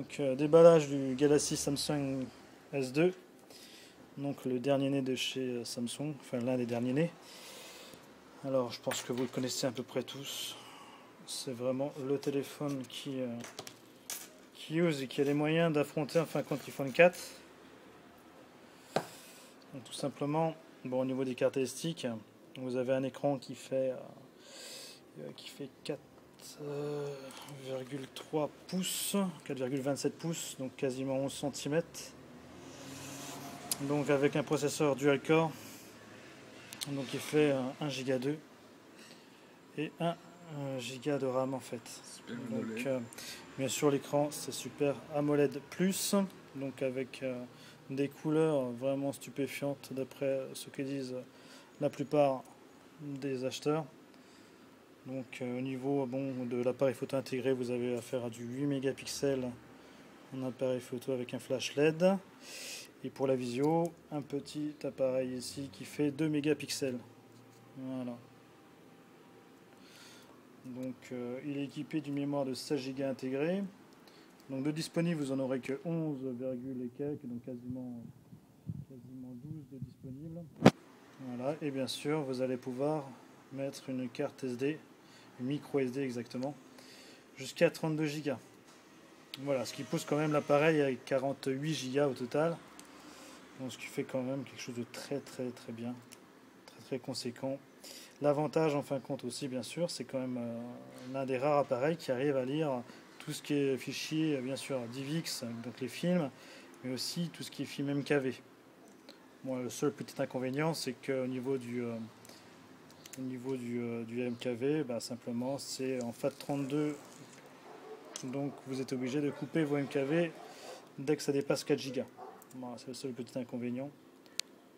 Donc déballage du Galaxy Samsung S2, donc le dernier né de chez Samsung, enfin l'un des derniers nés. Alors je pense que vous le connaissez à peu près tous. C'est vraiment le téléphone qui ose et qui a les moyens d'affronter en fin de compte l'iPhone 4. Donc, tout simplement, bon, au niveau des caractéristiques, vous avez un écran qui fait 4,3 pouces, 4,27 pouces, donc quasiment 11 cm. Donc avec un processeur dual core, donc il fait 1 Go 2 et 1 Go de RAM en fait. Donc bien sûr l'écran c'est Super AMOLED Plus, donc avec des couleurs vraiment stupéfiantes d'après ce que disent la plupart des acheteurs. Donc au niveau de l'appareil photo intégré, vous avez affaire à du 8 mégapixels en appareil photo avec un flash LED. Et pour la visio, un petit appareil ici qui fait 2 mégapixels. Voilà. Donc il est équipé d'une mémoire de 16 Go intégrée. Donc de disponible, vous en aurez que 11, et quelques, donc quasiment 12 de disponibles. Voilà. Et bien sûr, vous allez pouvoir mettre une carte SD, une micro SD exactement, jusqu'à 32 Go. Voilà, ce qui pousse quand même l'appareil à 48 Go au total. Donc, ce qui fait quand même quelque chose de très bien, très conséquent. L'avantage en fin de compte aussi bien sûr, c'est quand même l'un des rares appareils qui arrive à lire tout ce qui est fichier, bien sûr DivX, donc les films, mais aussi tout ce qui est film MKV. Bon, le seul petit inconvénient, c'est qu'au niveau du MKV, simplement c'est en FAT32, donc vous êtes obligé de couper vos MKV dès que ça dépasse 4 Go. Bon, c'est le seul petit inconvénient.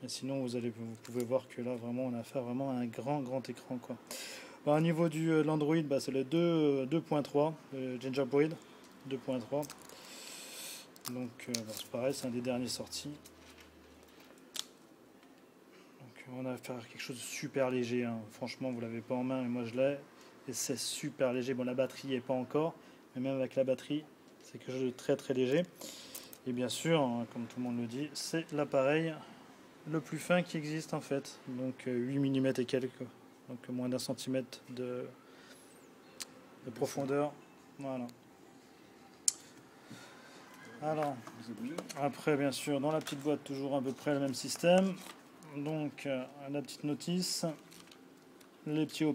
Et sinon, vous pouvez voir que là, vraiment, on a affaire vraiment à un grand écran, quoi. Bon, au niveau de l'Android, c'est le 2.3, le Gingerbread 2.3. Donc, c'est pareil, c'est un des derniers sortis. Donc, on a affaire à quelque chose de super léger. Hein. Franchement, vous l'avez pas en main, mais moi je l'ai. Et c'est super léger. Bon, la batterie n'est pas encore, mais même avec la batterie, c'est quelque chose de très léger. Et bien sûr, hein, comme tout le monde le dit, c'est l'appareil le plus fin qui existe en fait, donc 8 mm et quelques, donc moins d'un centimètre de profondeur. Voilà. Alors, après bien sûr, dans la petite boîte, toujours à peu près le même système. Donc la petite notice, les petits le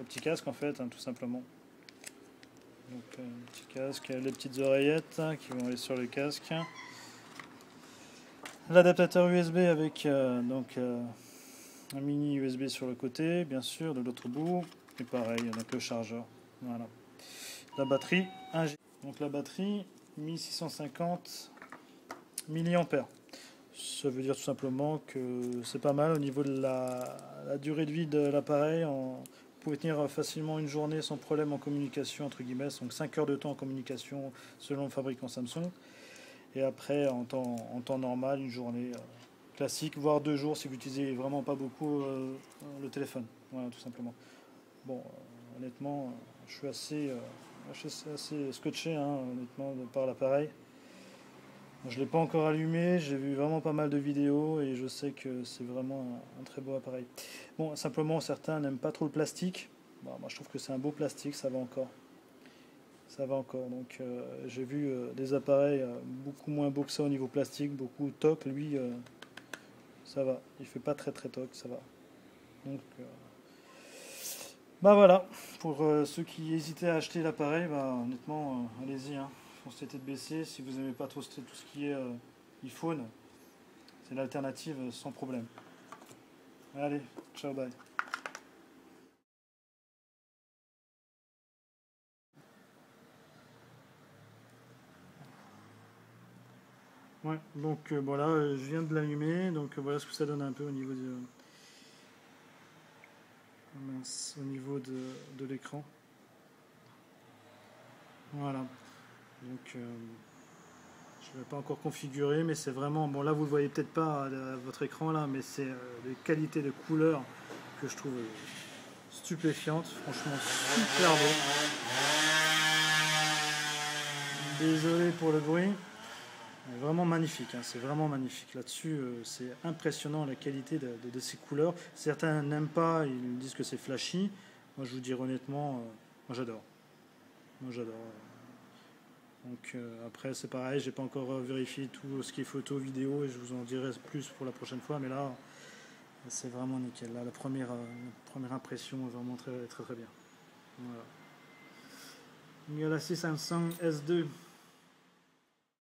petit casque en fait, hein, tout simplement. Donc petit casque, les petites oreillettes hein, qui vont aller sur le casque. L'adaptateur USB avec un mini USB sur le côté, bien sûr, de l'autre bout. Et pareil, donc le chargeur. Voilà. La batterie, 1 G. Donc la batterie, 1650 mAh. Ça veut dire tout simplement que c'est pas mal au niveau de la durée de vie de l'appareil. Vous pouvez tenir facilement une journée sans problème en communication, entre guillemets. Donc 5 heures de temps en communication selon le fabricant Samsung. Et après, en temps normal, une journée classique, voire 2 jours si vous n'utilisez vraiment pas beaucoup le téléphone. Voilà, tout simplement. Bon, honnêtement, je suis assez scotché, hein, honnêtement, par l'appareil. Je ne l'ai pas encore allumé, j'ai vu vraiment pas mal de vidéos et je sais que c'est vraiment un très beau appareil. Bon, simplement, certains n'aiment pas trop le plastique. Bon, moi, je trouve que c'est un beau plastique, ça va encore. Ça va encore. Donc j'ai vu des appareils beaucoup moins beaux que ça au niveau plastique, beaucoup toc. Lui, ça va. Il fait pas très toc, ça va. Donc voilà. Pour ceux qui hésitaient à acheter l'appareil, honnêtement, allez-y. Hein. Foncez tête baissée. Si vous n'aimez pas trop tout ce qui est iPhone, c'est l'alternative sans problème. Allez, ciao, bye. Ouais, donc voilà, je viens de l'allumer, donc voilà ce que ça donne un peu au niveau de l'écran. Voilà, donc je ne l'ai pas encore configuré, mais c'est vraiment, bon là vous le voyez peut-être pas à votre écran là, mais c'est des qualités de couleurs que je trouve stupéfiantes, franchement super beau. Désolé pour le bruit. Vraiment magnifique, hein, c'est vraiment magnifique. Là-dessus, c'est impressionnant la qualité de ces couleurs. Certains n'aiment pas, ils disent que c'est flashy. Moi, je vous dis honnêtement, moi j'adore. Moi j'adore. Donc après, c'est pareil, j'ai pas encore vérifié tout ce qui est photo, vidéo, et je vous en dirai plus pour la prochaine fois. Mais là, c'est vraiment nickel. Là, la première impression est vraiment très très très bien. Voilà. Galaxy Samsung S2.